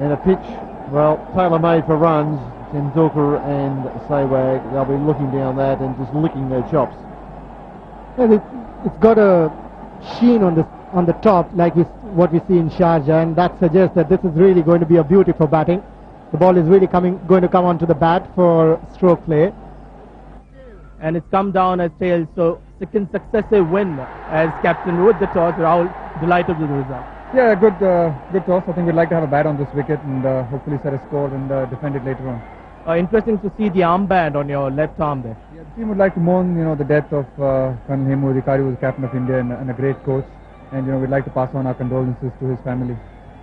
And a pitch, well, tailor-made for runs. Tendulkar and Sehwag, they'll be looking down that and just licking their chops. Well, it's got a sheen on the top, like what we see in Sharjah, and that suggests that this is really going to be a beauty for batting. The ball is really going to come onto the bat for stroke play. And it's come down as tails, so second successive win as captain with the toss. Rahul delighted with the result. Yeah, good toss. I think we'd like to have a bat on this wicket and hopefully set a score and defend it later on. Interesting to see the armband on your left arm there. Yeah, the team would like to mourn, the death of Colonel Hemu Adhikari, who was captain of India and a great coach. And we'd like to pass on our condolences to his family.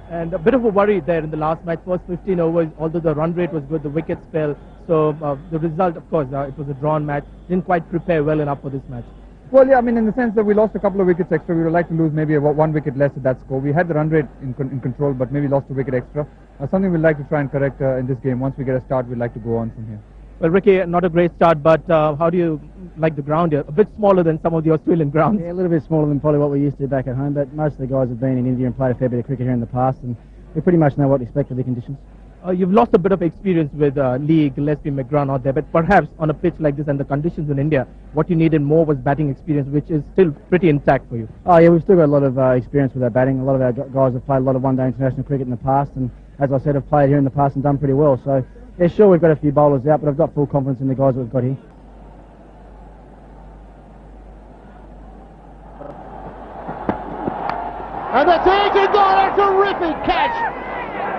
And a bit of a worry there in the last match. First 15 overs, although the run rate was good, the wickets fell. So the result, of course, it was a drawn match. Didn't quite prepare well enough for this match. Well, yeah, I mean, in the sense that we lost a couple of wickets extra, we would like to lose maybe one wicket less at that score. We had the run rate in control, but maybe lost a wicket extra. Something we'd like to try and correct in this game. Once we get a start, we'd like to go on from here. Well, Ricky, not a great start, but how do you like the ground here? A bit smaller than some of the Australian grounds. Yeah, a little bit smaller than probably what we're used to back at home, but most of the guys have been in India and played a fair bit of cricket here in the past, and we pretty much know what to expect of the conditions. You've lost a bit of experience with Lee, Gillespie, McGrath out there, but perhaps on a pitch like this and the conditions in India, what you needed more was batting experience, which is still pretty intact for you. Oh yeah, we've still got a lot of experience with our batting. A lot of our guys have played a lot of one-day international cricket in the past, and as I said, have played here in the past and done pretty well. So yeah, sure, we've got a few bowlers out, but I've got full confidence in the guys that we've got here. And the taken got a terrific catch.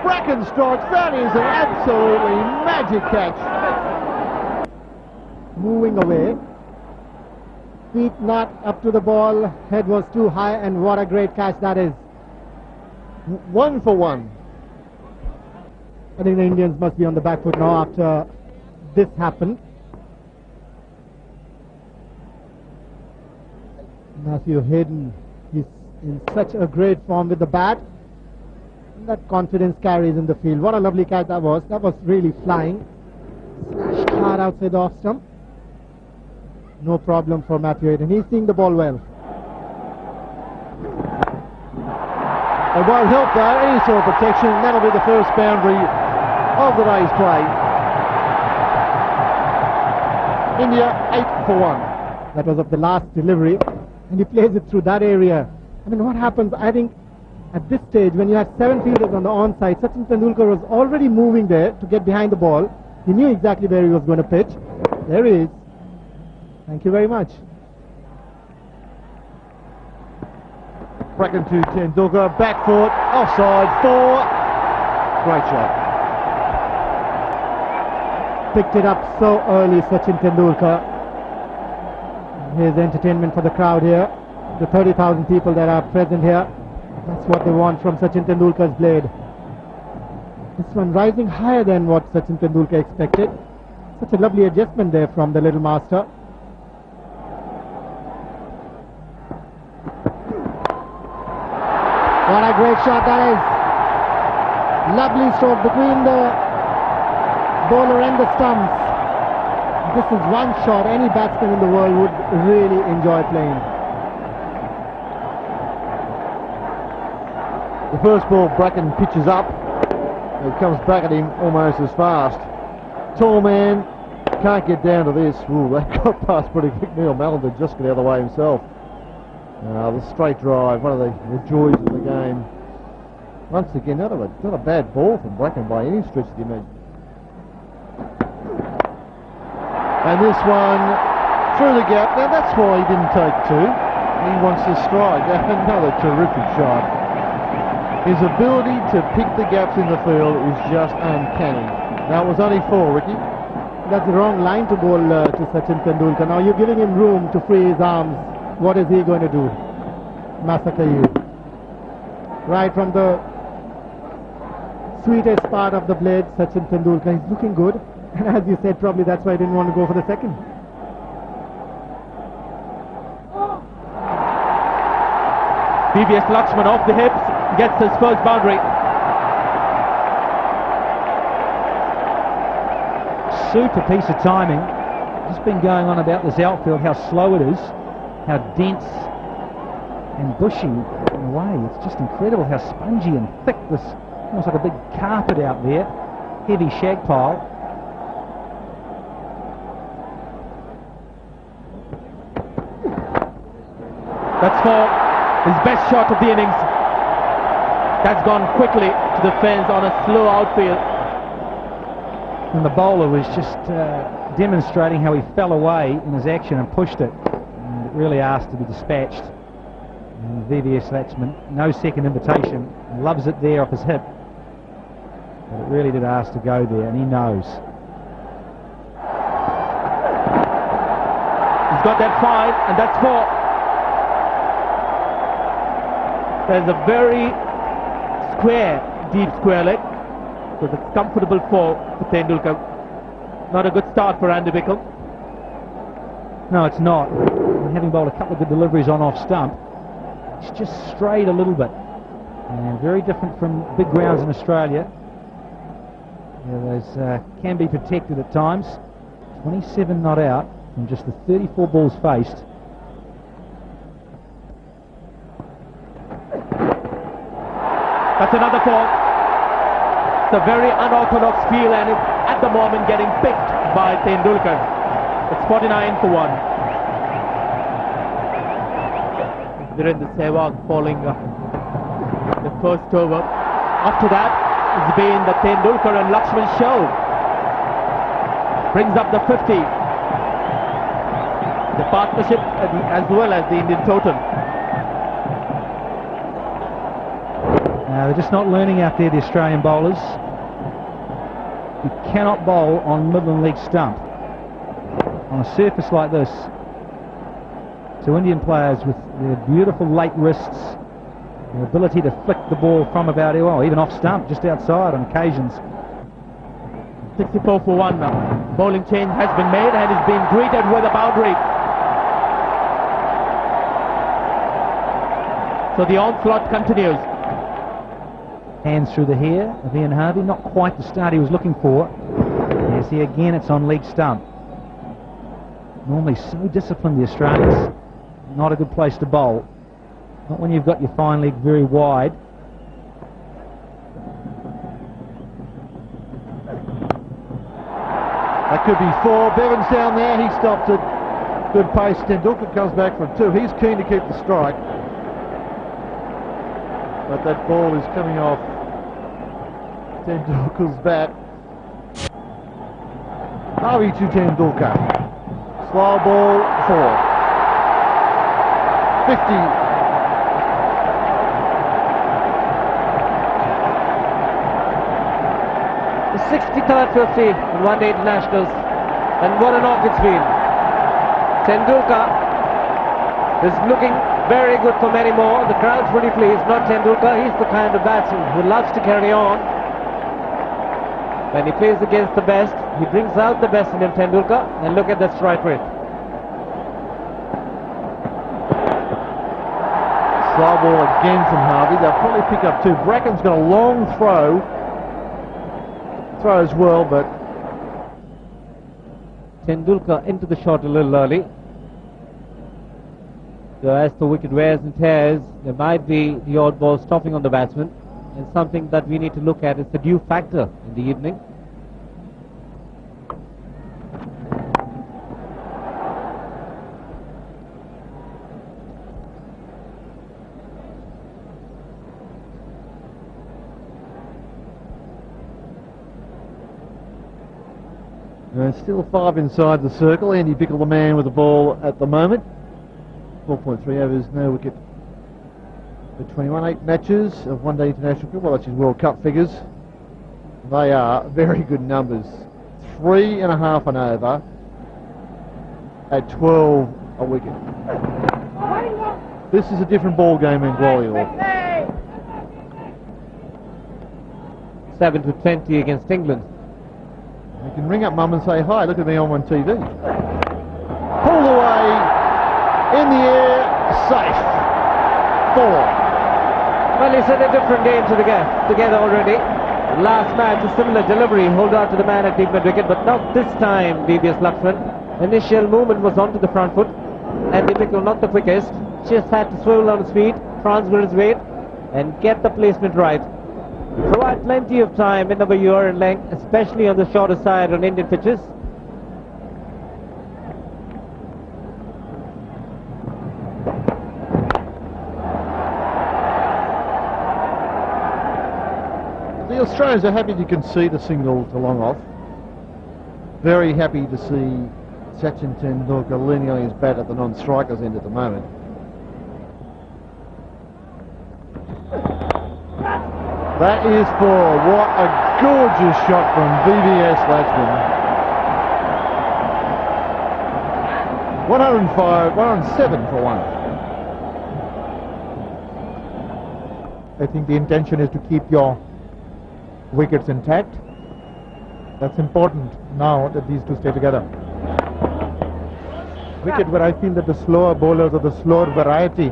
Bracken strikes. That is an absolutely magic catch. Moving away. Feet not up to the ball. Head was too high, and what a great catch that is. 1 for 1. I think the Indians must be on the back foot now after this happened. Matthew Hayden, he's in such a great form with the bat. That confidence carries in the field. What a lovely catch that was. That was really flying. Smashed hard outside the off stump. No problem for Matthew Hayden. He's seeing the ball well. It won't help though. Any sort of protection. That'll be the first boundary of the day's play. India 8 for 1. That was of the last delivery. And he plays it through that area. I mean, what happens, I think, at this stage, when you have 7 fielders on the onside, Sachin Tendulkar was already moving there to get behind the ball. He knew exactly where he was going to pitch. There he is. Thank you very much. Bracken to Tendulkar, back foot, offside, 4. Great shot. Picked it up so early, Sachin Tendulkar. Here's entertainment for the crowd here. The 30,000 people that are present here. That's what they want from Sachin Tendulkar's blade. This one rising higher than what Sachin Tendulkar expected. Such a lovely adjustment there from the little master. What a great shot that is. Lovely stroke between the bowler and the stumps. This is one shot any batsman in the world would really enjoy playing. The first ball, Bracken pitches up. It comes back at him almost as fast. Tall man, can't get down to this. Ooh, they got past pretty quick. Neil Mallender just got out of the way himself. The straight drive, one of the joys of the game. Once again, not a bad ball from Bracken by any stretch of the imagination. And this one through the gap. Now that's why he didn't take 2. He wants to strike. Another terrific shot. His ability to pick the gaps in the field is just uncanny. Now it was only 4, Ricky. That's the wrong line to bowl to Sachin Tendulkar. Now you're giving him room to free his arms. What is he going to do? Massacre you. Right from the sweetest part of the blade, Sachin Tendulkar. He's looking good. And as you said, probably that's why he didn't want to go for the second. BBS Lakshman off the hips, gets his first boundary. Super piece of timing. Just been going on about this outfield, how slow it is, how dense and bushy in a way. It's just incredible how spongy and thick this almost like a big carpet out there, heavy shag pile. That's for his best shot of the innings. That's gone quickly to the fence on a slow outfield. And the bowler was just demonstrating how he fell away in his action and pushed it. And it really asked to be dispatched. And VVS Laxman, no second invitation, loves it there off his hip. But it really did ask to go there, and he knows. He's got that fine, and that's four. There's a very deep square leg. So it's comfortable for Tendulkar. Not a good start for Andy Bickle. No, it's not. And having bowled a couple of good deliveries on off stump, it's just strayed a little bit. And very different from big grounds in Australia. Yeah, those can be protected at times. 27 not out from just the 34 balls faced. That's another four. It's a very unorthodox feel, and it's at the moment getting picked by Tendulkar. It's 49 for 1. Virendra Sehwag falling the first over. After that, it's been the Tendulkar and Laxman show. Brings up the 50. The partnership as well as the Indian total. They're just not learning out there, the Australian bowlers. You cannot bowl on Midland leg stump on a surface like this. So Indian players with their beautiful late wrists, their ability to flick the ball from about, well, even off stump, just outside on occasions. 64 for 1 now. Bowling change has been made and is being greeted with a boundary. So the onslaught continues. Hands through the hair of Ian Harvey, not quite the start he was looking for. You see again, it's on leg stump. Normally so disciplined, the Australians. Not a good place to bowl. Not when you've got your fine leg very wide. That could be 4. Bevan's down there, he stopped it. Good pace. Tendulkar comes back from 2. He's keen to keep the strike. But that ball is coming off Tendulkar's bat. Harvey to Tendulkar. Slow ball 4. 50. The 63rd 50 in one-day internationals, and what a knock it's been. Tendulkar is looking very good for many more. The crowd's really pleased. Not Tendulkar, he's the kind of batsman who loves to carry on. When he plays against the best, he brings out the best in him, Tendulkar, and look at that strike rate. Slow ball again from Harvey. They'll probably pick up 2. Bracken's got a long throw as well, but Tendulkar into the shot a little early. So as the wicket wears and tears, there might be the odd ball stopping on the batsman, and something that we need to look at is the dew factor in the evening. still 5 inside the circle. Andy Bickle the man with the ball at the moment. 4.3 overs, no wicket for 21. 8 matches of one-day international cricket. Well, that's his World Cup figures. They are very good numbers. 3.5 an over at 12 a wicket. This is a different ball game in Gwalior. 7-20 against England. You can ring up mum and say, hi, look at me on one TV. Pulled away, in the air, safe. 4. Well, he set a different game together already. Last match, a similar delivery, hold on to the man at deep mid-wicket, but not this time, VVS Laxman. Initial movement was onto the front foot. Andy Bickle not the quickest, just had to swivel on his feet, transfer his weight, and get the placement right. Provide plenty of time in the Mayur and length, especially on the shorter side on Indian pitches. The Australians are happy to concede a single to long off. Very happy to see Sachin Tendulkar leaning on his bat at the non-strikers end at the moment. That is for what a gorgeous shot from VVS Latchman. 105, 107 for one. I think the intention is to keep your wickets intact. That's important now that these two stay together. Wicket where I feel that the slower bowlers or the slower variety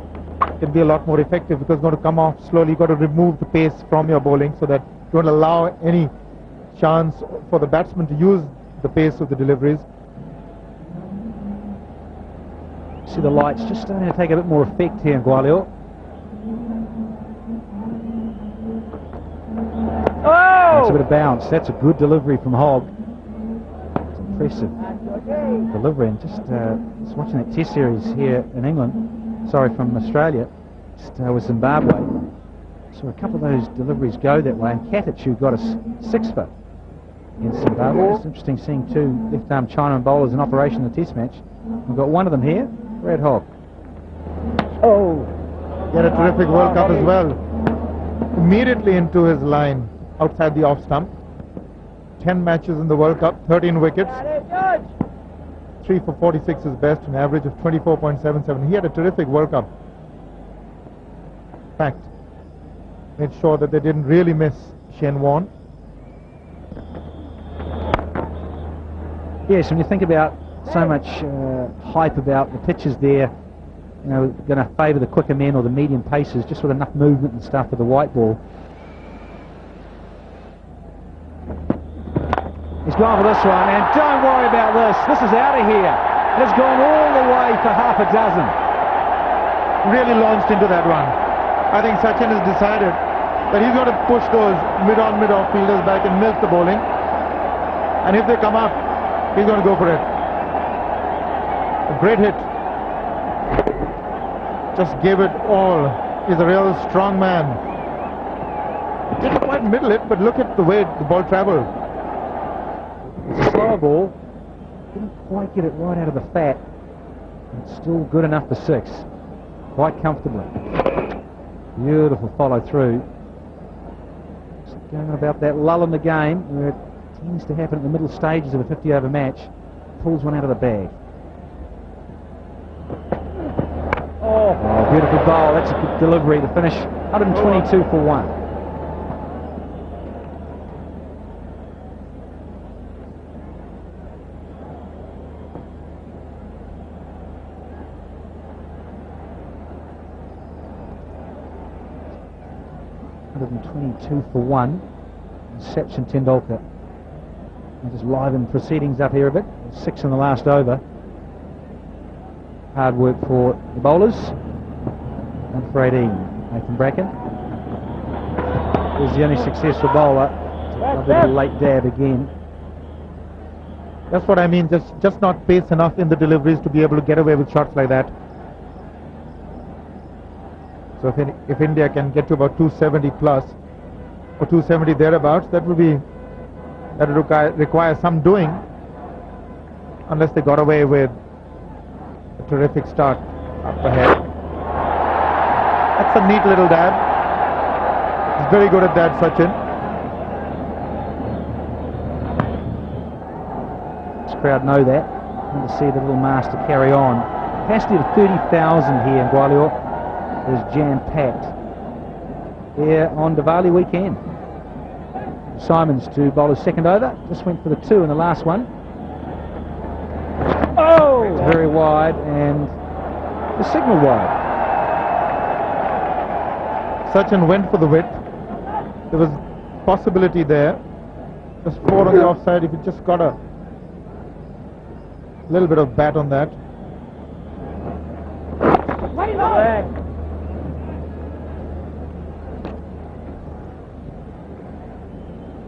can be a lot more effective, because it's going to come off slowly. You've got to remove the pace from your bowling so that you don't allow any chance for the batsman to use the pace of the deliveries. See the lights just starting to take a bit more effect here in Gwalior. That's a bit of bounce. That's a good delivery from Hogg. It's impressive delivery. And just watching that Test series here in England, sorry, from Australia, just with Zimbabwe. So a couple of those deliveries go that way. And Katic, who got a six-for in Zimbabwe. It's interesting seeing two left-arm Chinaman bowlers in operation in the Test match. We've got one of them here, Brad Hogg. Oh, he had a terrific World Cup as well. Immediately into his line, outside the off stump. 10 matches in the World Cup, 13 wickets. 3 for 46 is best, an average of 24.77. He had a terrific World Cup. In fact, made sure that they didn't really miss Shane Warne. Yes, when you think about so much hype about the pitches there, you know, going to favour the quicker men or the medium paces, just with enough movement and stuff with the white ball. He's gone for this one, and don't worry about this. This is out of here. It has gone all the way for half a dozen. Really launched into that run. I think Sachin has decided that he's got to push those mid-on, mid-off fielders back and milk the bowling. And if they come up, he's going to go for it. A great hit. Just gave it all. He's a real strong man. Didn't quite middle it, but look at the way the ball travelled. It's a slower ball. Didn't quite get it right out of the fat. It's still good enough for 6. Quite comfortably. Beautiful follow through. Just going on about that lull in the game where it tends to happen at the middle stages of a 50-over match. Pulls one out of the bag. Oh, beautiful bowl. That's a good delivery. The finish, 122 for 1. For 1, Sachin Tendulkar. I'll just liven proceedings up here a bit. 6 in the last over. Hard work for the bowlers. And for 18, Nathan Bracken is the only successful bowler. A little late dab again. That's what I mean. Just not pace enough in the deliveries to be able to get away with shots like that. So if India can get to about 270 plus, or 270 thereabouts, that would require some doing, unless they got away with a terrific start up ahead. That's a neat little dab. He's very good at that, Sachin. This crowd know that. Want to see the little master carry on. Capacity of 30,000 here in Gwalior is jam-packed here on Diwali weekend. Simons to bowl his second over. Just went for the 2 in the last one. Oh! It's very wide, and the signal wide. Sachin went for the width. There was possibility there. Just 4 on the offside. If he just got a little bit of bat on that.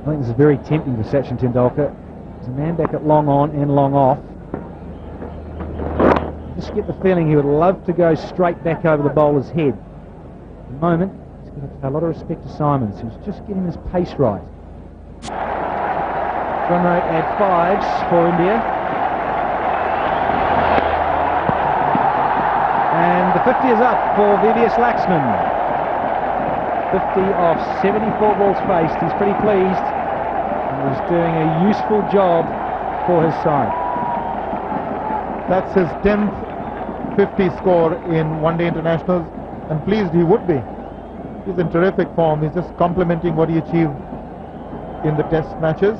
I think this is very tempting for Sachin Tendulkar. There's a man back at long on and long off. I just get the feeling he would love to go straight back over the bowler's head. At the moment, he's got to pay a lot of respect to Simons, who's just getting his pace right. Run rate at 5s for India. And the 50 is up for VVS Laxman. 50 off 74 balls faced. He's pretty pleased. He's doing a useful job for his side. That's his 10th 50 score in one-day internationals, and pleased he would be. He's in terrific form. He's just complimenting what he achieved in the test matches.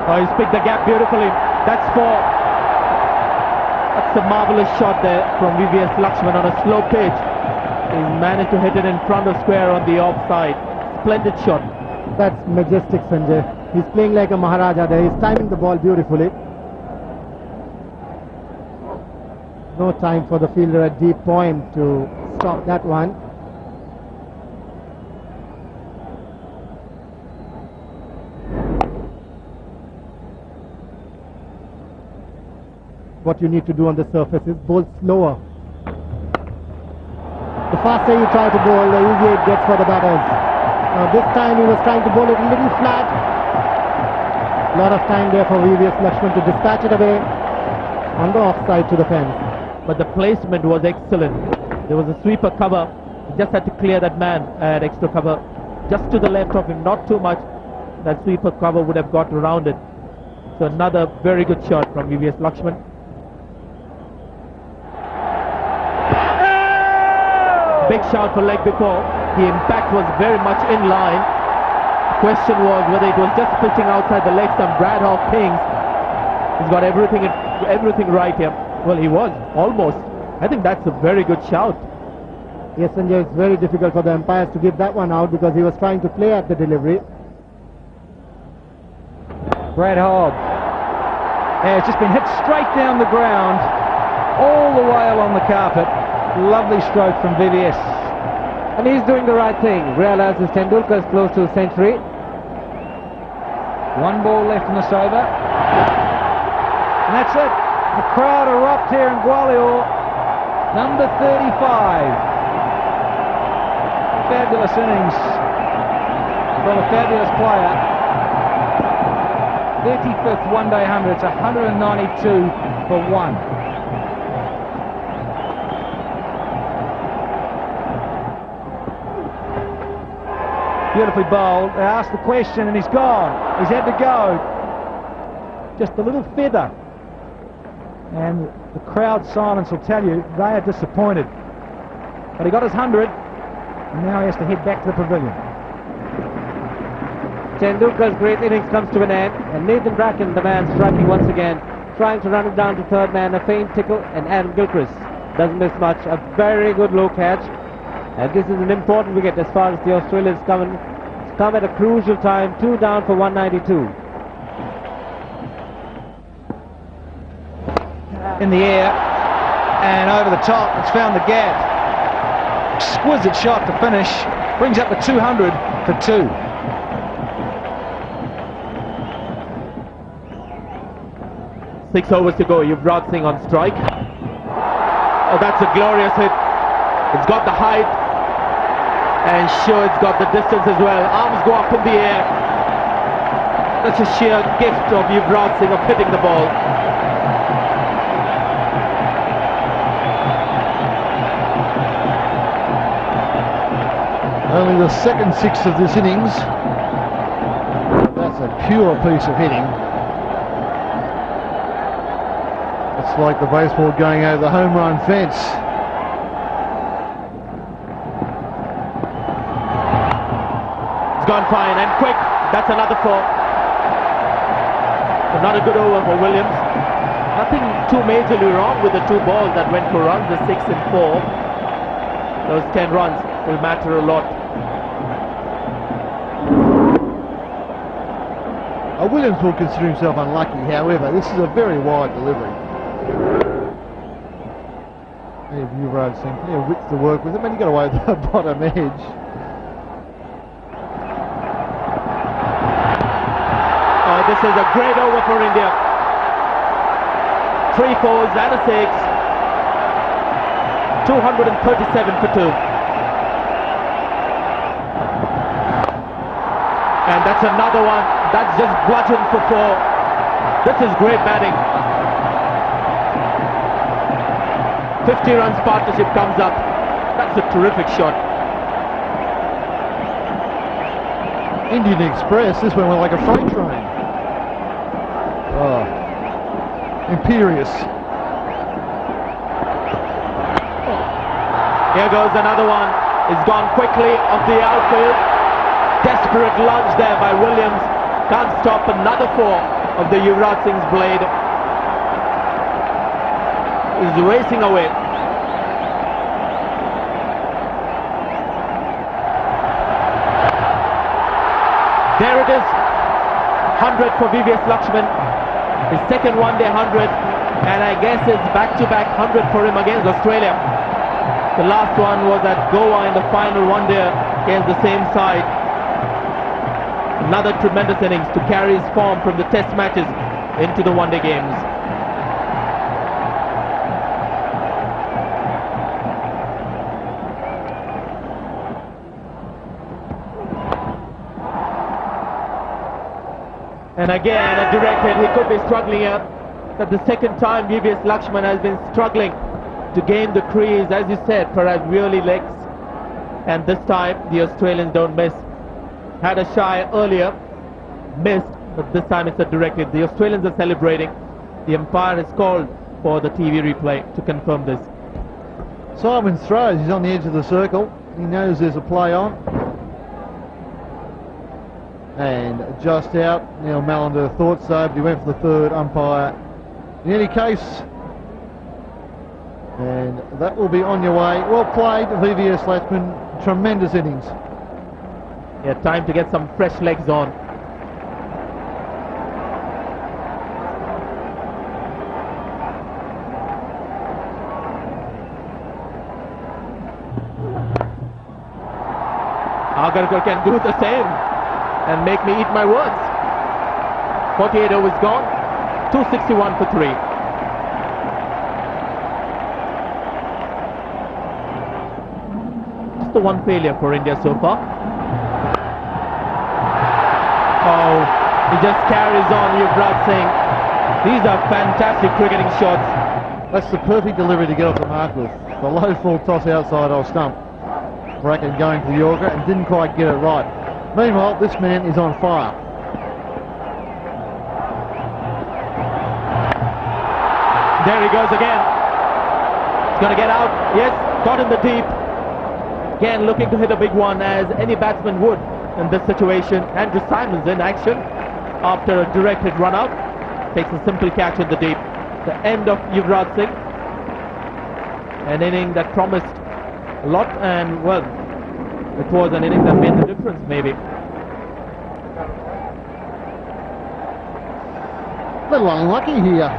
Oh, he's picked the gap beautifully. That's 4. That's a marvellous shot there from VVS Laxman on a slow pitch. He's managed to hit it in front of square on the offside. Splendid shot. That's majestic, Sanjay. He's playing like a Maharaja there. He's timing the ball beautifully. No time for the fielder at deep point to stop that one. What you need to do on the surface is bowl slower. The faster you try to bowl, the easier it gets for the batters. This time he was trying to bowl it a little flat. A lot of time there for VVS Laxman to dispatch it away on the offside to the fence. But the placement was excellent. There was a sweeper cover. He just had to clear that man at extra cover. Just to the left of him, not too much. That sweeper cover would have got around it. So another very good shot from VVS Laxman. Big shout for leg before. The impact was very much in line. The question was whether it was just pitching outside the legs. Some Brad Hawk Kings. He's got everything right here. Well, he was almost. I think that's a very good shout. Yes, Sanjay, it's very difficult for the umpires to give that one out because he was trying to play at the delivery. Brad Hogg has just been hit straight down the ground, all the way along the carpet. Lovely stroke from VVS. And he's doing the right thing. Realizes Tendulkar is close to a century. 1 ball left in this over. And that's it. The crowd erupt here in Gwalior. Number 35. Fabulous innings from a fabulous player. 35th one-day 100. It's 192 for 1. Beautifully bowled. They asked the question and he's gone. He's had to go. Just a little feather. And the crowd silence will tell you they are disappointed. But he got his 100 and now he has to head back to the pavilion. Tendulkar's great innings comes to an end, and Nathan Bracken, the man striking once again, trying to run it down to third man, a faint tickle, and Adam Gilchrist doesn't miss much. A very good low catch. And this is an important wicket as far as the Australians come at a crucial time. 2 down for 192. In the air and over the top, it's found the gap. Exquisite shot to finish. Brings up the 200 for 2. Six overs to go. Yuvraj Singh on strike. Oh, that's a glorious hit. It's got the height. And sure, it's got the distance as well. Arms go up in the air. That's a sheer gift of Yuvraj Singh of hitting the ball. Only the second 6 of this innings. That's a pure piece of hitting. It's like the baseball going over the home run fence. Gone fine and quick. That's another 4. So not a good over for Williams. Nothing too majorly wrong with the 2 balls that went for runs, the 6 and 4. Those 10 runs will matter a lot. Williams will consider himself unlucky, however, this is a very wide delivery. Yuvraj Singh, plenty of width to work with. I mean, he got away with the bottom edge. this is a great over for India. 3 fours and a 6. 237 for 2. And that's another one. That's just bludgeoned for 4. This is great batting. 50 runs partnership comes up. That's a terrific shot. Indian Express, this one went like a freight train. Oh, imperious. Here goes another one. It's gone quickly off the outfield. Desperate lunge there by Williams. Can't stop another 4 of the Yuvraj Singh's blade. He's racing away. There it is. 100 for VVS Lakshman. His second one-day 100. And I guess it's back-to-back 100 for him against Australia. The last one was at Goa in the final one-day against the same side. Another tremendous innings to carry his form from the test matches into the one-day games. And again, a direct hit. He could be struggling here. That's the second time VVS Lakshman has been struggling to gain the crease, as you said, perhaps really legs. And this time, the Australians don't miss. Had a shy earlier, missed, but this time it's a direct hit. The Australians are celebrating. The umpire has called for the TV replay to confirm this. Simon throws. He's on the edge of the circle. He knows there's a play on. And just out. Neil Mallender thought so, but he went for the third. Umpire in any case. And that will be on your way. Well played, VVS Lakshman. Tremendous innings. Yeah, time to get some fresh legs on. Agarkar can do the same and make me eat my words. 48 overs gone, 261 for 3. Just the one failure for India so far. Oh, he just carries on, Yuvraj Singh. These are fantastic cricketing shots. That's the perfect delivery to get off the mark with. The low full toss outside off stump. Bracken going for the Yorker and didn't quite get it right. Meanwhile, this man is on fire. There he goes again. He's going to get out. Yes, got in the deep. Again, looking to hit a big one, as any batsman would in this situation. Andrew Symonds in action after a direct hit run out. Takes a simple catch in the deep. The end of Yuvraj Singh. An inning that promised a lot, and well, it was an inning that made the difference maybe. Little unlucky here.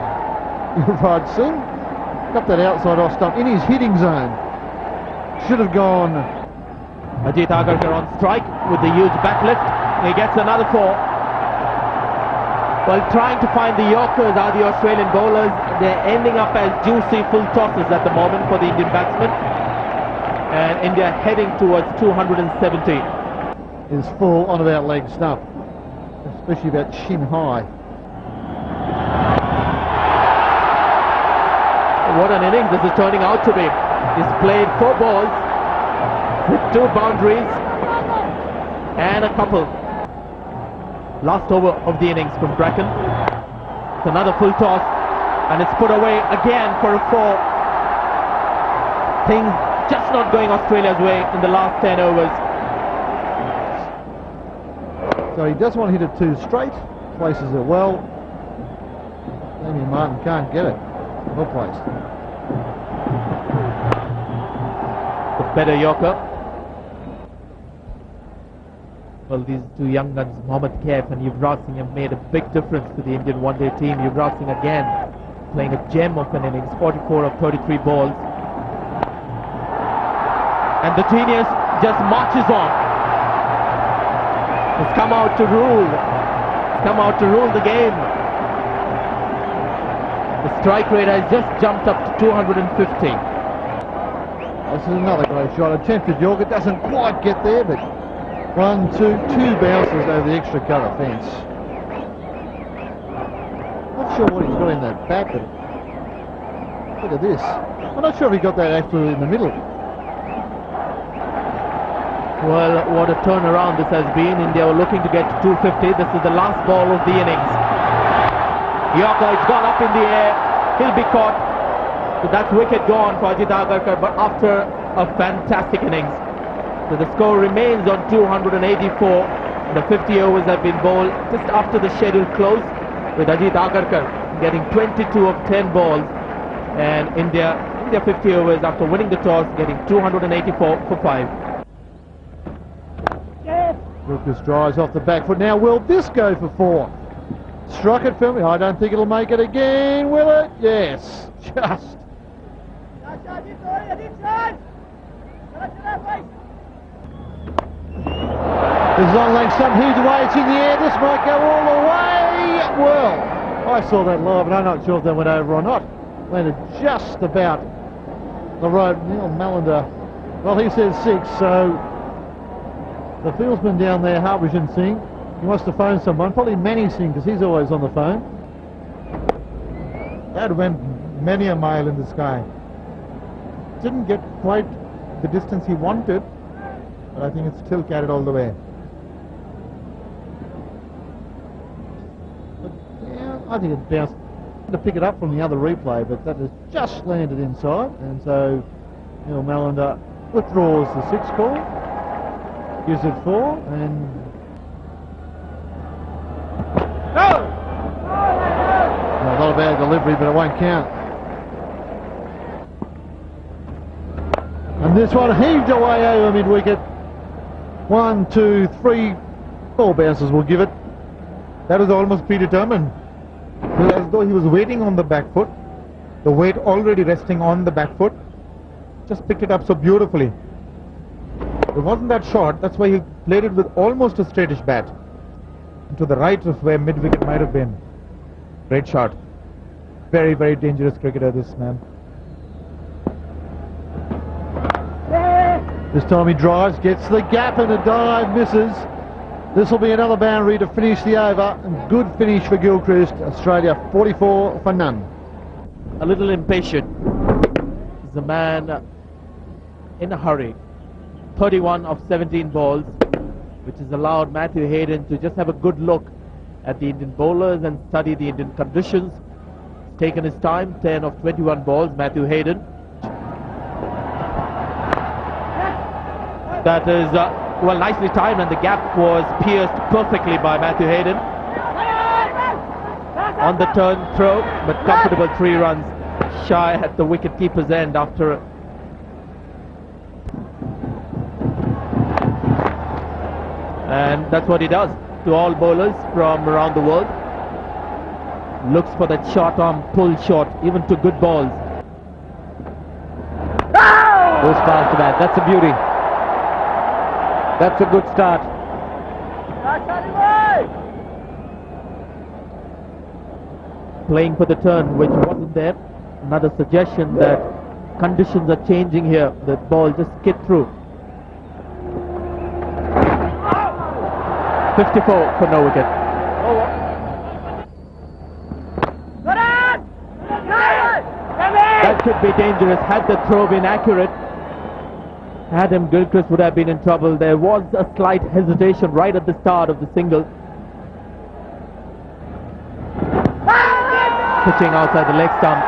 Yuvraj Singh got that outside off stump in his hitting zone. Should have gone. Ajit Agarkar on strike with the huge backlift. He gets another 4. Well, trying to find the Yorkers are the Australian bowlers. They're ending up as juicy full tosses at the moment for the Indian batsmen. And India heading towards 270. Is full on about leg stump, especially about shin high. What an inning this is turning out to be. He's played 4 balls with 2 boundaries and a couple. Last over of the innings from Bracken. It's another full toss and it's put away again for a 4. Things just not going Australia's way in the last 10 overs. So he does want to hit it too straight. Places it well. Damien Martin can't get it. Well placed. The better Yorker. Well, these 2 young guns, Mohammad Kaif and Yuvraj Singh, have made a big difference to the Indian one-day team. Yuvraj Singh again playing a gem of an innings, 44 of 33 balls. And the genius just marches on. Has come out to rule come out to rule the game. The strike rate has just jumped up to 250. This is another great shot. Attempted Yorker, doesn't quite get there, but two bounces over the extra cover fence. Not sure what he's got in that bat, but look at this. I'm not sure if he got that actually in the middle. Well, what a turnaround this has been. India were looking to get to 250. This is the last ball of the innings. Yorker, it's gone up in the air. He'll be caught. So that's wicket gone for Ajit Agarkar, but after a fantastic innings. So the score remains on 284. The 50 overs have been bowled just after the schedule closed, with Ajit Agarkar getting 22 of 10 balls, and India 50 overs after winning the toss, getting 284 for 5. Lucas drives off the back foot. Now will this go for 4? Struck it firmly. I don't think it'll make it again, will it? Yes, just. There's long leg stump, huge away, it's in the air, this might go all the way. Well, I saw that live, but I'm not sure if that went over or not. Landed just about the road. Neil Malander, well, he says 6, so the fieldsman down there, Harbhajan Singh, he wants to phone someone, probably Manny Singh, because he's always on the phone. That went many a mile in the sky. Didn't get quite the distance he wanted, but I think it's still carried all the way. But, yeah, I think it bounced to pick it up from the other replay, but that has just landed inside, and so Neil Malander withdraws the 6 call, gives it 4, and no, not a bad delivery, but it won't count. And this one heaved away over mid-wicket. 1, 2, 3, 4 bounces will give it. That was almost predetermined. It was as though he was waiting on the back foot, the weight already resting on the back foot. Just picked it up so beautifully. It wasn't that short, that's why he played it with almost a straightish bat. To the right of where mid-wicket might have been. Great shot. Very, very dangerous cricketer, this man. This time he drives, gets the gap and a dive, misses. This will be another boundary to finish the over. And good finish for Gilchrist. Australia 44 for none. A little impatient. He's a man in a hurry. 31 of 17 balls, which has allowed Matthew Hayden to just have a good look at the Indian bowlers and study the Indian conditions. He's taken his time. 10 of 21 balls, Matthew Hayden. That is, well, nicely timed, and the gap was pierced perfectly by Matthew Hayden. On the turn throw, but comfortable 3 runs shy at the wicket-keeper's end after and that's what he does to all bowlers from around the world. Looks for that short arm pull shot, even to good balls. Goes past the bat. That's a beauty. That's a good start. Playing for the turn, which wasn't there. Another suggestion that conditions are changing here. The ball just skid through. 54 for no wicket. That could be dangerous had the throw been accurate. Adam Gilchrist would have been in trouble. There was a slight hesitation right at the start of the single. Pitching outside the leg stump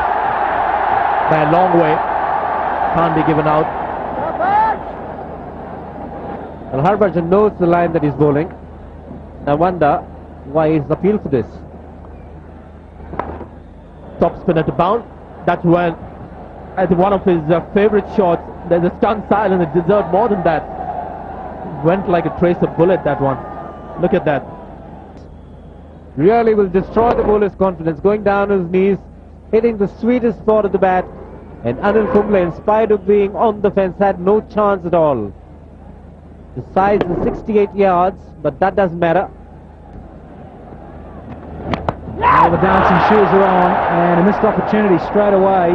by a long way. Can't be given out. Well, Harbhajan knows the line that he's bowling. I wonder why he's appealed for this. Top spinner to bound. That's when, I think, one of his favourite shots. There's a stunned silence. It deserved more than that. Went like a trace of bullet, that one. Look at that. Really will destroy the bowler's confidence. Going down on his knees, hitting the sweetest spot of the bat. And Anil Kumble, in spite of being on the fence, had no chance at all. The size is 68 yards, but that doesn't matter. Now the dancing shoes are on, and a missed opportunity straight away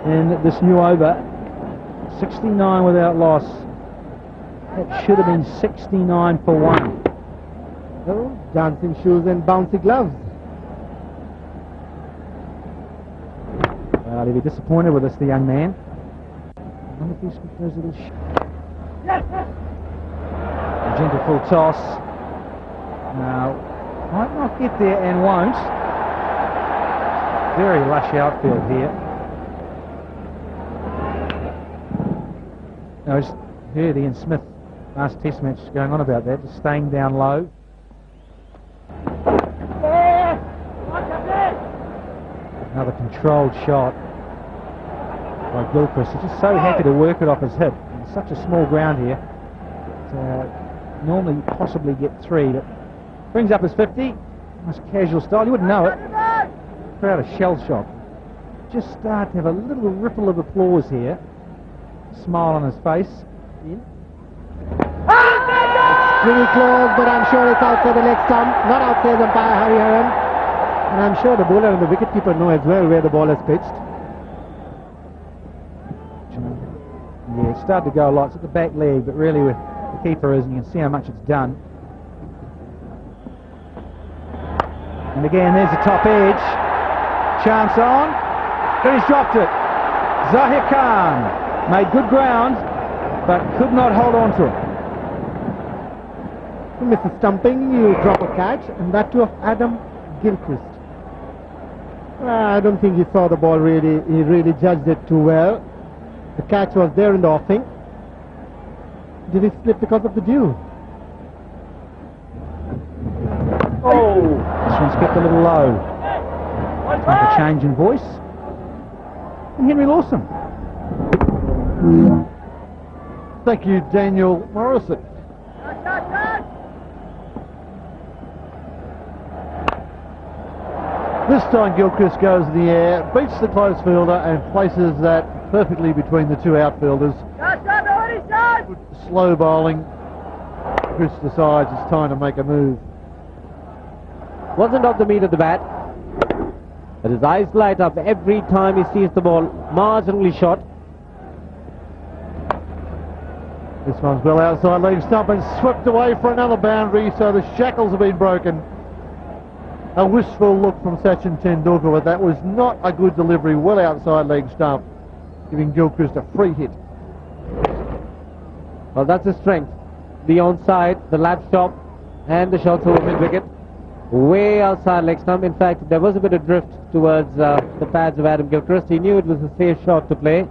in this new over. 69 without loss. That should have been 69 for 1. Oh, dancing shoes and bouncy gloves. Well, he'll be disappointed with us, the young man. I wonder if he's got those little a gentle full toss. Now, might not get there and won't. Very lush outfield here. I just heard Ian Smith last test match going on about that, just staying down low. Another controlled shot by Gilchrist. He's just so happy to work it off his hip. It's such a small ground here. Normally possibly get 3, but brings up his 50. Nice casual style. You wouldn't know it. Crowd a shell shock. Just start to have a little ripple of applause here. Smile on his face. In. It's pretty close, but I'm sure it's outside the leg stump. Not outside umpire Harry Heron. And I'm sure the bowler and the wicketkeeper know as well where the ball is pitched. Yeah, it's started to go a lot. It's at the back leg, but really with the keeper is, and you can see how much it's done. And again, there's the top edge. Chance on. Then he's dropped it. Zahir Khan made good ground, but could not hold on to it. You miss a stumping, you drop a catch, and that too of Adam Gilchrist. I don't think he saw the ball really. He really judged it too well. The catch was there in the offing. Did he slip because of the dew? Oh! This one's kept a little low. Time for change in voice. And Henry Lawson. Thank you, Daniel Morrison. This time Gilchrist goes in the air, beats the close fielder and places that perfectly between the two outfielders. Slow bowling. Chris decides it's time to make a move. Wasn't off the meat of the bat, but his eyes light up every time he sees the ball marginally short. This one's well outside leg stump and swept away for another boundary, so the shackles have been broken. A wistful look from Sachin Tendulkar, but that was not a good delivery, well outside leg stump, giving Gilchrist a free hit. Well, that's his strength. The onside, the lap stop, and the shots over mid-wicket. Way outside leg stump. In fact, there was a bit of drift towards the pads of Adam Gilchrist. He knew it was a safe shot to play.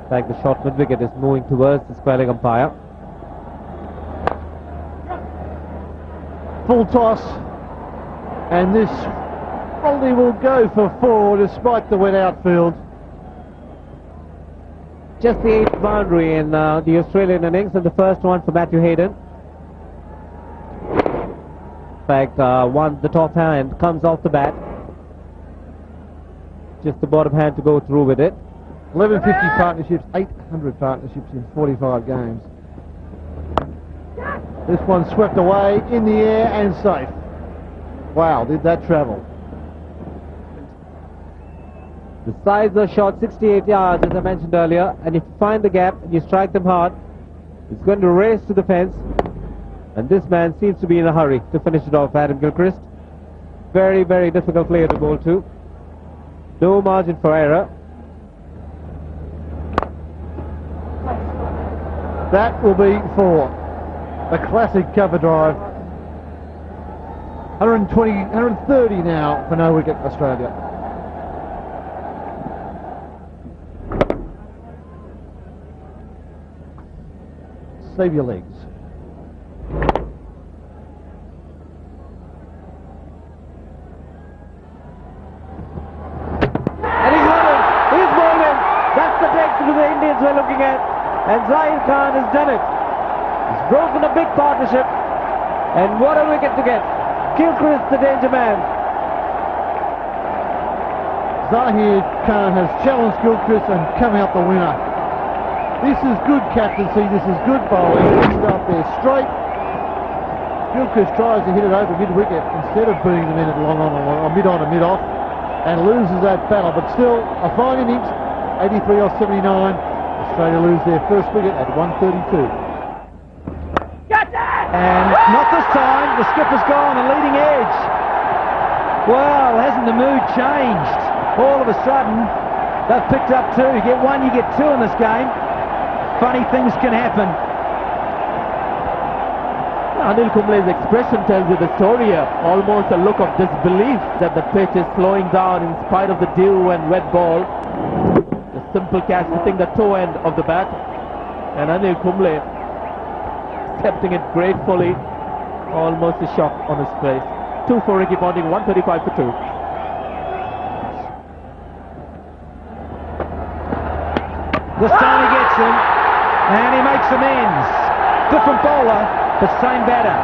In fact, the shot mid-wicket is moving towards the square leg umpire. Full toss, and this probably will go for 4 despite the wet outfield. Just the 8th boundary in the Australian innings, and the first one for Matthew Hayden. In fact, the top hand comes off the bat. Just the bottom hand to go through with it. 1150 partnerships, 800 partnerships in 45 games. This one swept away in the air and safe. Wow, did that travel. The sides are short 68 yards, as I mentioned earlier, and if you find the gap and you strike them hard, it's going to race to the fence, and this man seems to be in a hurry to finish it off, Adam Gilchrist. Very, very difficult player to bowl to. No margin for error. That will be 4. A classic cover drive. 130 now for no wicket Australia. Save your legs. And he's won it. He's bowled in. That's the breakthrough the Indians were looking at. And Zahir Khan has done it. He's broken a big partnership. And what a wicket to get. Gilchrist, the danger man. Zahir Khan has challenged Gilchrist and come out the winner. This is good captaincy, this is good bowling. He's up there straight, Gilchrist tries to hit it over mid-wicket instead of booting them in at long on or mid-on and mid-off, and loses that battle. But still, a fine innings, 83 off 79. Australia lose their first wicket at 132. And not this time. The skipper's gone, the leading edge. Well, hasn't the mood changed? All of a sudden, they've picked up two. You get one, you get two in this game. Funny things can happen. Anil Kumble's expression tells you the story here. Almost a look of disbelief that the pitch is slowing down in spite of the dew and wet ball. The simple catch hitting the toe end of the bat. And Anil Kumble accepting it gratefully. Almost a shock on his face. 2 for Ricky Ponting, 135 for 2. This time he gets him, and he makes amends. Different bowler, but same batter.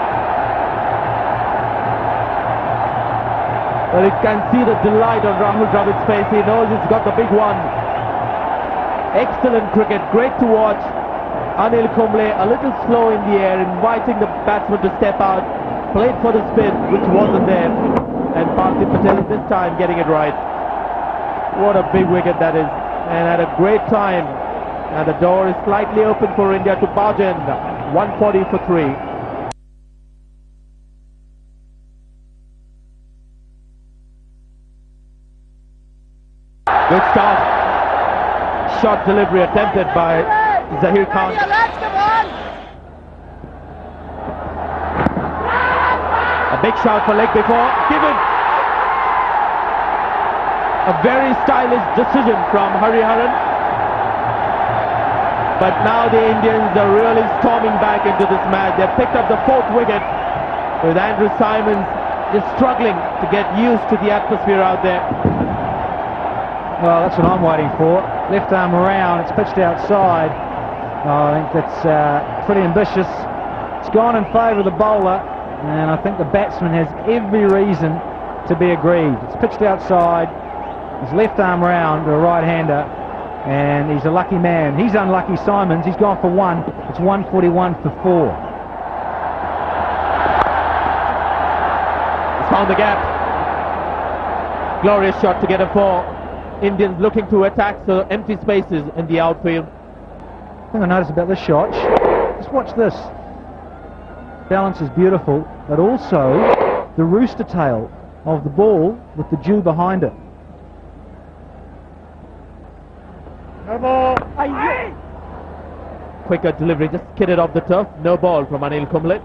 Well, you can see the delight on Rahul Dravid's face. He knows he's got the big one. Excellent cricket, great to watch. Anil Kumble a little slow in the air, inviting the batsman to step out. Played for the spin, which wasn't there. And Parthiv Patel this time getting it right. What a big wicket that is. And at a great time. And the door is slightly open for India to barge in. 140 for 3. Good start. Shot delivery attempted by Zahir Khan. A big shot for leg before. Given. A very stylish decision from Hariharan. But now the Indians are really storming back into this match. They've picked up the 4th wicket with Andrew Simons just struggling to get used to the atmosphere out there. Well, that's what I'm waiting for. Left arm around, it's pitched outside. Oh, I think that's pretty ambitious. It's gone in favour of the bowler, and I think the batsman has every reason to be aggrieved. It's pitched outside, his left arm round to a right-hander, and he's a lucky man. He's unlucky, Simons. He's gone for 1. It's 141 for 4. He's found the gap. Glorious shot to get a 4. Indians looking to attack so empty spaces in the outfield. The thing I noticed about this shot, just watch this. Balance is beautiful, but also the rooster tail of the ball with the dew behind it. No ball. Quicker delivery, just skidded off the turf. No ball from Anil Kumble.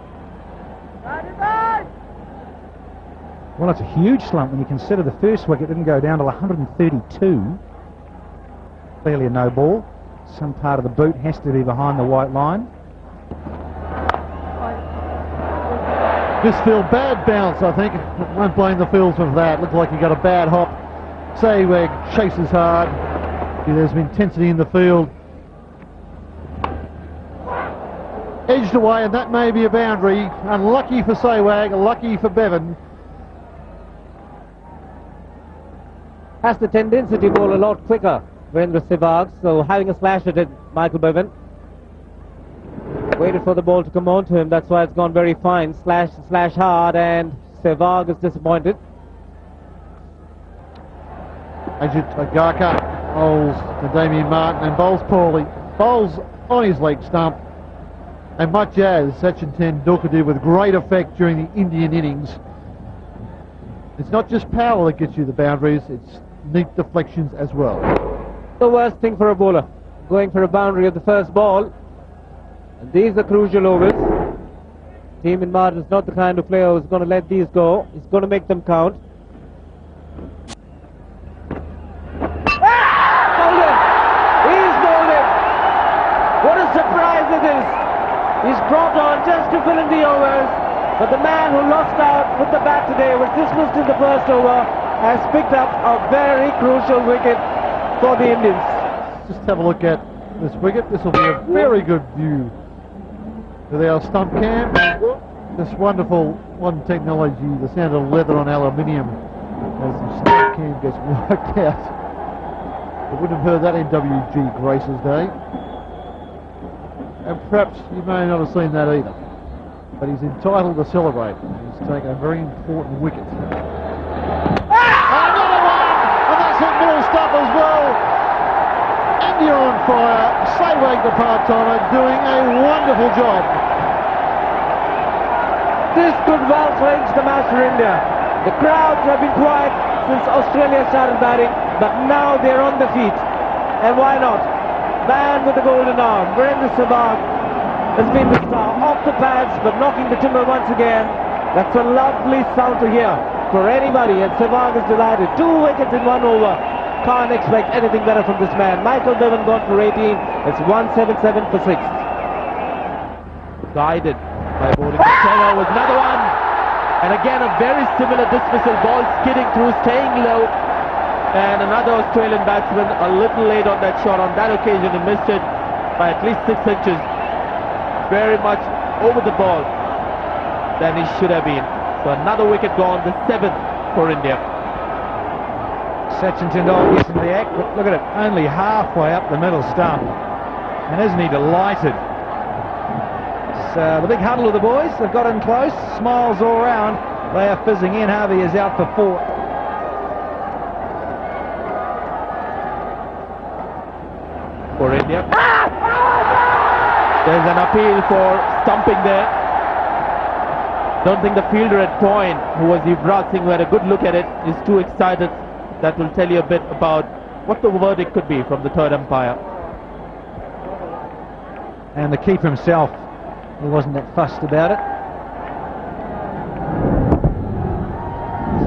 Well, it's a huge slump when you consider the first wicket didn't go down to 132. Clearly a no ball. Some part of the boot has to be behind the white line. This field, bad bounce, I think. Won't blame the fields for that. Looks like he got a bad hop. Sehwag chases hard. There's some intensity in the field. Edged away, and that may be a boundary. Unlucky for Sehwag, lucky for Bevan. Has the tendency to bowl a lot quicker, Virendra Sehwag, so having a slash at it, Michael Bevan. Waited for the ball to come on to him, that's why it's gone very fine. Slash hard, and Sehwag is disappointed. Ajit Agarkar bowls to Damien Martin and bowls poorly. Bowls on his leg stump. And much as Sachin Tendulkar did with great effect during the Indian innings, it's not just power that gets you the boundaries, it's neat deflections as well. The worst thing for a bowler, going for a boundary at the first ball. And these are crucial overs. Damien Martin is not the kind of player who's going to let these go. He's going to make them count. Bowled him! He's bowled him! What a surprise it is! He's brought on just to fill in the overs. But the man who lost out with the bat today was dismissed in the first over, has picked up a very crucial wicket for the Indians. Just have a look at this wicket. This will be a very good view with our stump cam. This wonderful one technology, the sound of leather on aluminium as the stump cam gets worked out. I wouldn't have heard that in W.G. Grace's day. And perhaps you may not have seen that either. but he's entitled to celebrate. He's taken a very important wicket. Another one! And that's a middle stop as well. India on fire. Sehwag, the part-timer, doing a wonderful job. This could well change the match for India. The crowds have been quiet since Australia started batting, but now they're on the feet. And why not? Man with the golden arm, Virendra Sehwag has been the star. Off the pads, but knocking the timber once again. That's a lovely sound to hear for anybody, and Sehwag is delighted. 2 wickets in 1 over. Can't expect anything better from this man. Michael Bevan gone for 18. It's 177 for 6. Guided by bowling. Taylor was another one. And again a very similar dismissal. Ball skidding through, staying low. And another Australian batsman a little late on that shot. On that occasion he missed it by at least 6 inches. Very much over the ball than he should have been. So another wicket gone, the 7th for India. Sachin Tendulkar gets into the act, but look at it, only halfway up the middle stump. And isn't he delighted? It's the big huddle of the boys. They've got in close, smiles all round. They are fizzing in. Harvey is out for 4. For India. There's an appeal for stumping there. Don't think the fielder at point, who was Yuvraj Singh, who had a good look at it, is too excited. That will tell you a bit about what the verdict could be from the third umpire. And the keeper himself, he wasn't that fussed about it.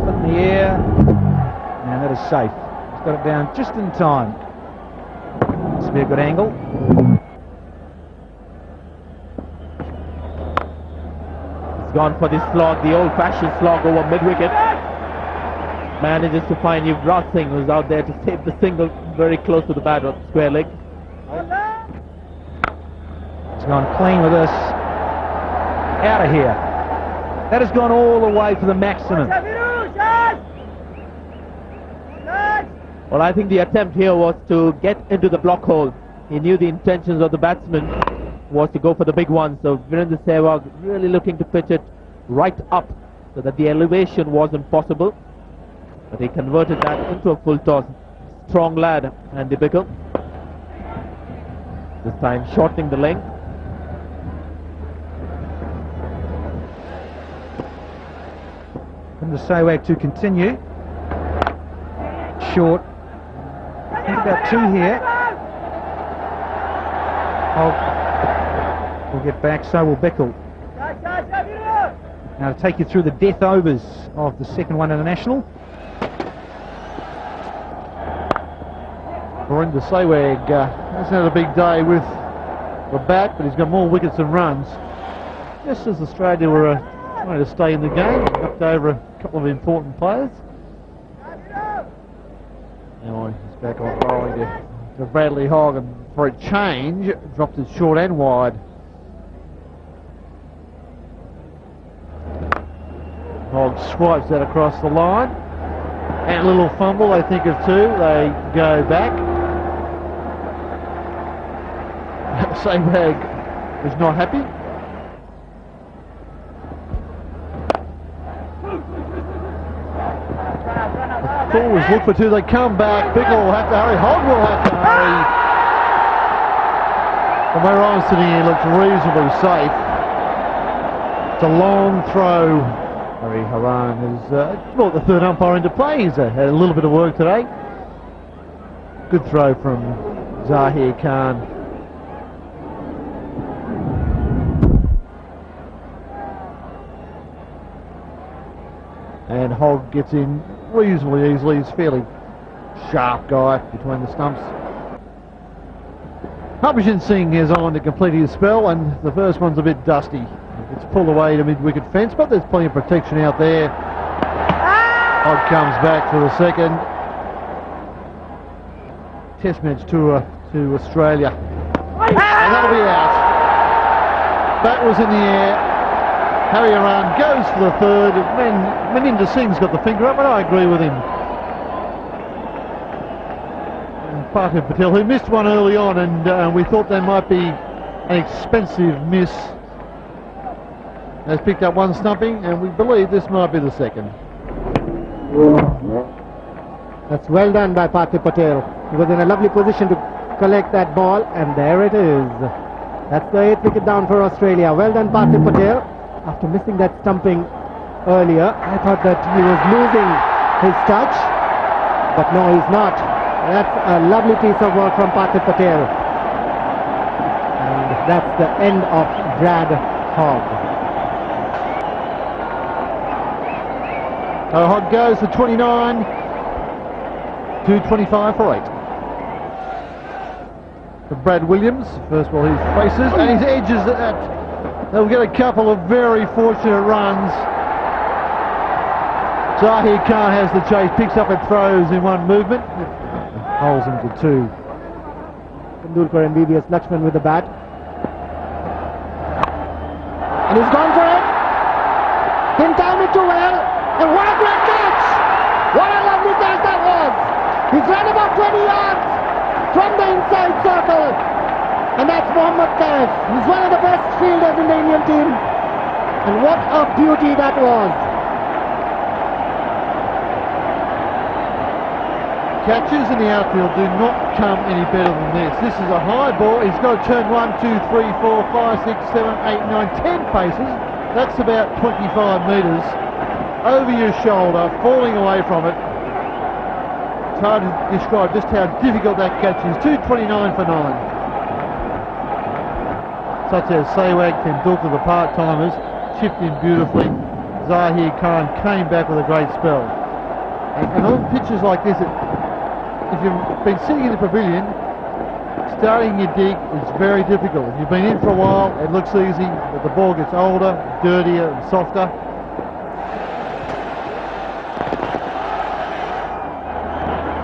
Foot in the air, and that is safe. He's got it down just in time. This will be a good angle. He's gone for the slog, the old-fashioned slog over mid-wicket. Manages to find Yuvraj Singh, who's out there to save the single very close to the bat of square leg. He's gone clean with this. Out of here. That has gone all the way for the maximum. Well, I think the attempt here was to get into the block hole. He knew the intentions of the batsman was to go for the big one. So Virendra Sehwag really looking to pitch it right up so that the elevation wasn't possible. But he converted that into a full toss. Strong lad, Andy Bickle. This time shortening the length. From the Sehwag to continue. Short. I think about 2 here. We'll get back, so will Bickle. Now to take you through the death overs of the second one international. Virendra Sehwag hasn't had a big day with the bat, but he's got more wickets than runs. Just as Australia were trying to stay in the game, knocked over a couple of important players. Now he's back on bowling to Bradley Hogg, and for a change, dropped it short and wide. Hogg swipes that across the line. And a little fumble, they think of 2. They go back. Sehwag is not happy. Always look for 2. They come back. Bickle will have to hurry. Hogg will have to hurry. From where I'm sitting here, looks reasonably safe. It's a long throw. Hari Haran has brought the third umpire into play. He's had a little bit of work today. Good throw from Zahir Khan. And Hogg gets in reasonably easily. He's a fairly sharp guy between the stumps. Harbhajan Singh is on to complete his spell, and the first one's a bit dusty. It's pulled away to mid-wicket fence, but there's plenty of protection out there. Hogg comes back for the second. Test match tour to Australia. And that'll be out. Bat was in the air. Hari Haran goes for the third. Maninder Singh's got the finger up, and I agree with him. And Parthiv Patel, who missed one early on, and we thought there might be an expensive miss. has picked up one stumping, and we believe this might be the second. That's well done by Parthiv Patel. He was in a lovely position to collect that ball, and there it is. That's the 8th wicket down for Australia. Well done, Parthiv Patel. After missing that stumping earlier, I thought that he was losing his touch, but no, he's not. That's a lovely piece of work from Parthiv Patel. And that's the end of Brad Hogg. So Hogg goes for 29, 225 for 8. For Brad Williams, first ball he faces, and his edges at. They'll get a couple of very fortunate runs. Zahir Khan has the chase, picks up and throws in one movement. Holds him to 2. Tendulkar and BBS Lakshman with the bat. And he's gone for it. Didn't time it too well. And what a great catch! What a lovely catch that was! He's run about 20 yards from the inside circle. And that's Mohammad Kaif. He's one of the best fielders in the Indian team. And what a beauty that was. Catches in the outfield do not come any better than this. This is a high ball. He's got to turn 1, 2, 3, 4, 5, 6, 7, 8, 9, 10 paces. That's about 25 metres over your shoulder, falling away from it. It's hard to describe just how difficult that catch is. 229 for 9. Such as Sehwag, Tendulkar, the part-timers, chipped in beautifully. Zahir Khan came back with a great spell. And on pitches like this, if you've been sitting in the pavilion, starting your dig is very difficult. If you've been in for a while, it looks easy, but the ball gets older, dirtier and softer.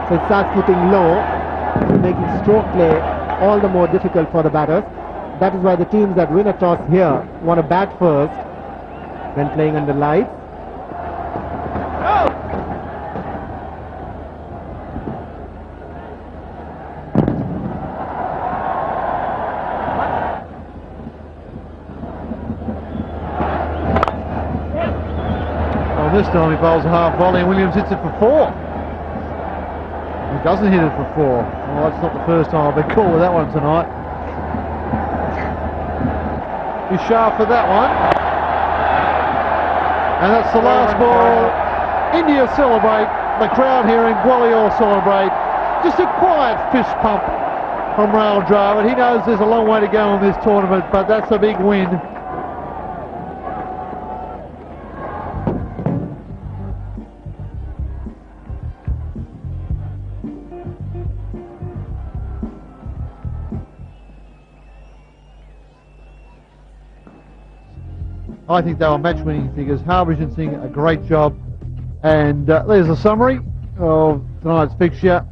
So it starts putting low, making stroke play all the more difficult for the batters. That is why the teams that win a toss here want to bat first when playing under lights. This time he bowls a half volley and Williams hits it for 4. He doesn't hit it for 4. Well, that's not the first time I've been caught with that one tonight. He's sharp for that one. And that's the last ball. India celebrate. The crowd here in Gwalior celebrate. Just a quiet fist pump from Rahul Dravid. He knows there's a long way to go in this tournament, but that's a big win. I think they were match-winning figures. Harbhajan Singh, a great job. And there's a summary of tonight's fixture.